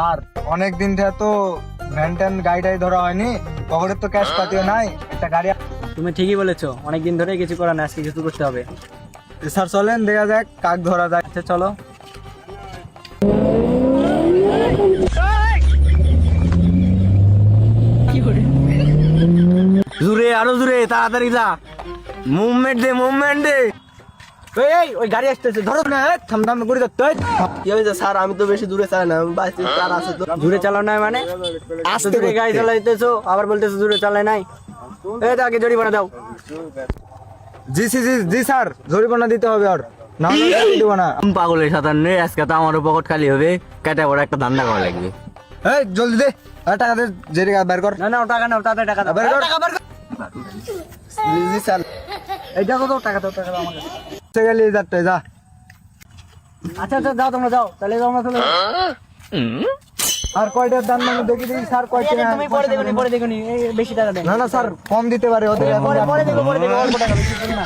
আর অনেক দিন ধরে তো ভ্যান ট্যান গাড়িটাই ধরা হয়নি, পকেটে তো ক্যাশ পাতিও নাই, একটা গাড়ি। তুমি ঠিকই বলেছো, অনেকদিন ধরে কিছু করার না, আজকে কিছু করতে হবে। স্যার চলেন দেখা যাক কাক ধরা যায়। আচ্ছা চলো। জুড়ে আরো জুড়ে, তাড়াতাড়ি যা, মুভমেন্ট দে, মুভমেন্ট দে। এই ওই গাড়ি আসতেছে, ধরো না। থাম থাম করে ধরতে। কি হয়েছে স্যার? আমি তো বেশি দূরে চাই না, আমি বাইরে তার আছে তো। দূরে চালাও নাই মানে? আস্তে করে গাড়ি চালাইতেছো, আবার বলতেছো দূরে চালাই নাই। এই তো আগে জরিমানা দাও। জি জি জি জি স্যার, জরিমানা দিতে হবে। আর না হলে গাড়ি দিব না। পাগলের সাঁতার নেই, আজকে তো আমারও পকেট খালি হবে, কেটে বড় একটা ধান্দা করা লাগবে। এই জলদি দে, আর টাকা দে, যে টাকা বের কর। না না টাকা নাও, তাড়াতাড়ি টাকা দাও। বের কর। জি স্যার। এই দেখো তো টাকা দাও, টাকা দাও আমাকে। সে গেলি যাচ্ছে যা। আচ্ছা আচ্ছা যাও, তোমরা যাও তাহলে, তোমরা চলে যাও। আর কয়টার দাম মানে দেখি দেখি স্যার কয়টা। তুমি পরে দেখো, পরে দেখো, এই বেশি টাকা দেন। না না স্যার, কম দিতে পারে ওদের এখন। পরে দেখো, অল্প টাকা, বেশি করে না।